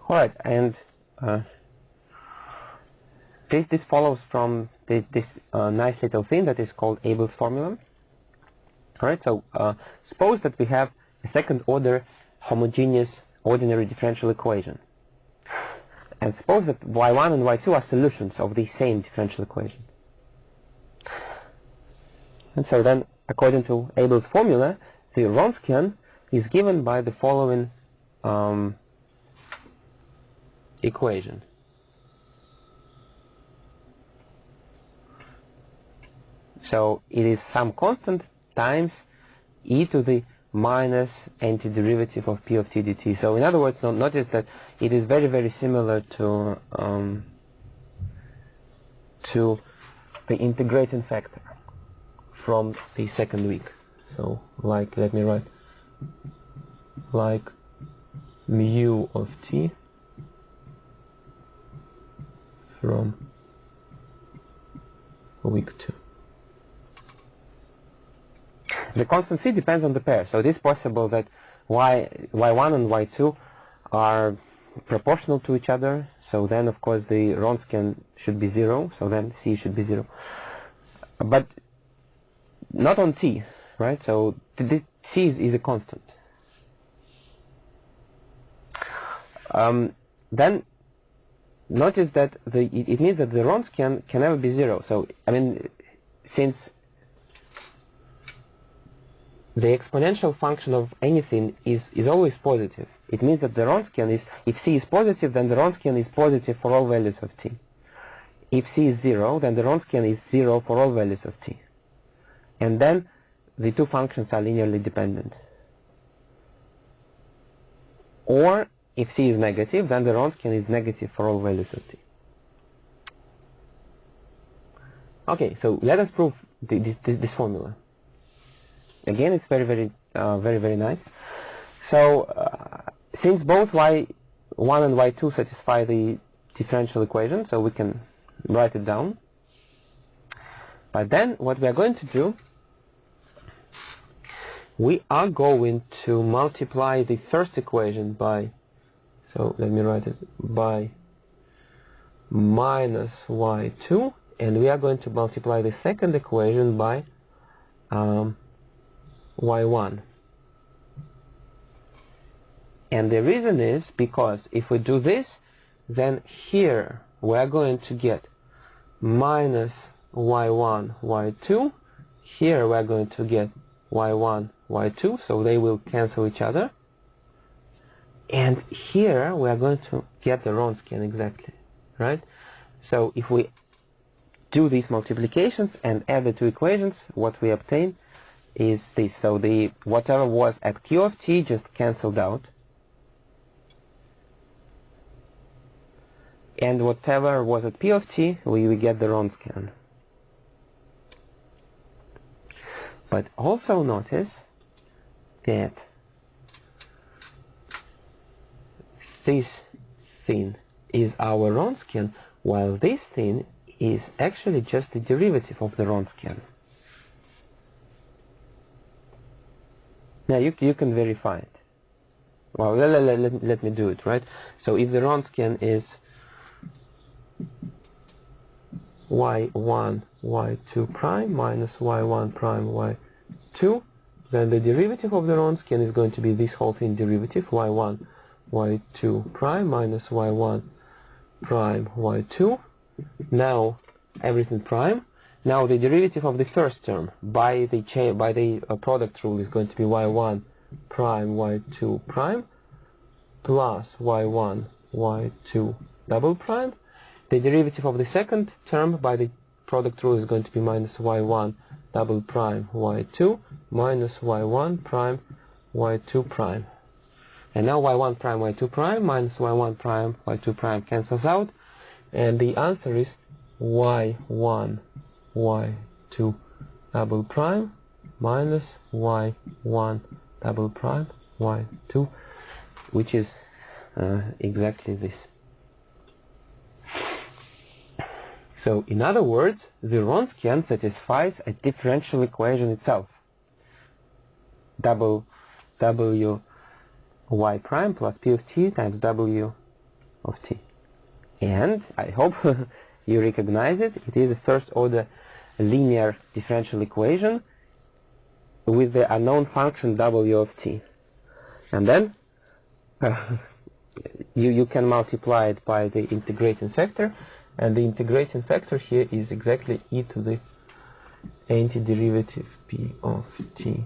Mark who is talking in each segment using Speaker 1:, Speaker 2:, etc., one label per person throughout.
Speaker 1: Alright, and this follows from this nice little thing that is called Abel's formula. Alright, so suppose that we have a second order homogeneous ordinary differential equation. And suppose that y1 and y2 are solutions of the same differential equation. And so then, according to Abel's formula, the Wronskian is given by the following equation. So it is some constant times e to the minus antiderivative of p of t dt. So in other words, notice that it is very, very similar to the integrating factor from the second week. So like, let me write, like mu of t from week 2. The constant c depends on the pair, so it is possible that y1 and y2 are proportional to each other, so then of course the Wronskian should be 0, so then c should be 0. But not on t, right? So c is a constant. Then notice that it means that the Wronskian can never be 0. So I mean, since the exponential function of anything is always positive, it means that the Wronskian is, if c is positive, then the Wronskian is positive for all values of t. If c is 0, then the Wronskian is 0 for all values of t. And then the two functions are linearly dependent. Or if c is negative, then the Wronskian is negative for all values of t. Okay, so let us prove this formula. Again, it's very, very nice. So since both y1 and y2 satisfy the differential equation, so we can write it down. But then what we are going to do, we are going to multiply the first equation by, so let me write it, by minus y2, and we are going to multiply the second equation by y1. And the reason is because if we do this, then here we are going to get minus y1, y2. Here we are going to get y1, y2, so they will cancel each other. And here we are going to get the Wronskian exactly, right? So if we do these multiplications and add the two equations, what we obtain is this. So the whatever was at q of t just cancelled out, and whatever was at p of t, we get the Wronskian. But also notice that this thing is our Wronskian, while this thing is actually just the derivative of the Wronskian. Now you can verify it. Well, let me do it, right? So if the Wronskian is y1, y2 prime minus y1 prime, y2, then the derivative of the Wronskian is going to be this whole thing derivative, y1, y2 prime minus y1 prime, y2. Now everything prime. Now the derivative of the first term by the product rule is going to be y1 prime, y2 prime plus y1, y2 double prime. The derivative of the second term by the product rule is going to be minus y1 double prime, y2 minus y1 prime, y2 prime. And now y1 prime, y2 prime minus y1 prime, y2 prime cancels out, and the answer is y1, y2 double prime minus y1 double prime, y2, which is exactly this. So in other words, the Wronskian satisfies a differential equation itself. Double w y prime plus p of t times w of t. And I hope you recognize it. It is a first order linear differential equation with the unknown function w of t. And then you can multiply it by the integrating factor, and the integrating factor here is exactly e to the antiderivative p of t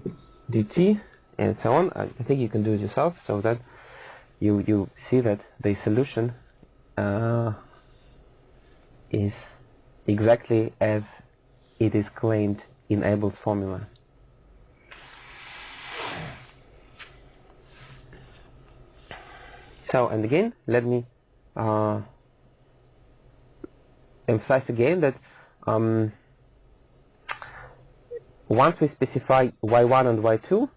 Speaker 1: dt, and so on. I think you can do it yourself, so that you see that the solution is exactly as it is claimed in Abel's formula. So, and again, let me emphasize again that once we specify y1 and y2,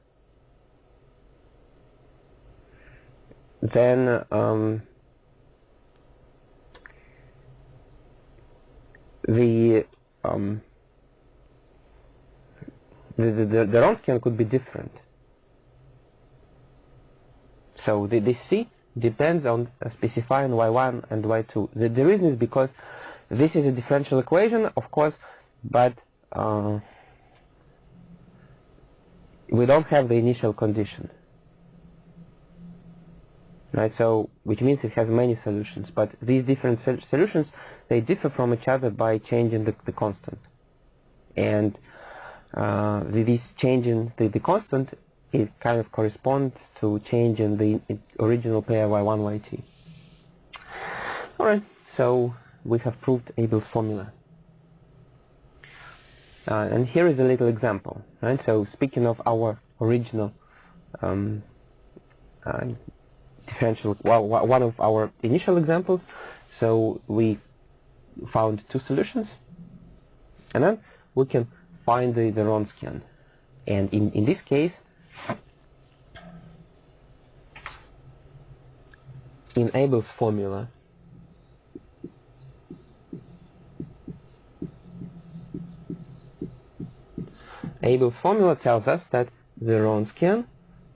Speaker 1: then the Wronskian could be different. So this C depends on specifying y1 and y2. The reason is because this is a differential equation, of course, but we don't have the initial condition, right? So, which means it has many solutions, but these different solutions, they differ from each other by changing the constant. And this changing the constant, it kind of corresponds to changing the original pair y1, yt. Alright, so we have proved Abel's formula. And here is a little example, right? So speaking of our original differential, well, one of our initial examples, so we found two solutions, and then we can find the Wronskian. And in this case, in Abel's formula, Abel's formula tells us that the Wronskian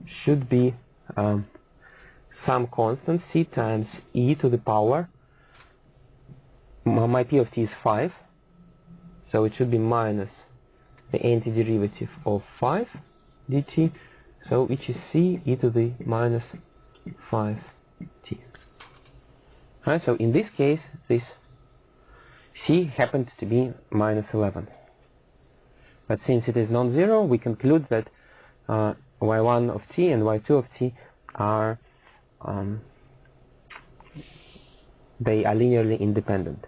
Speaker 1: should be some constant c times e to the power, my p of t is 5, so it should be minus the antiderivative of 5 dt, so which is c e to the minus 5t. Right, so in this case, this c happens to be minus 11. But since it is non-zero, we conclude that y1 of t and y2 of t are they are linearly independent.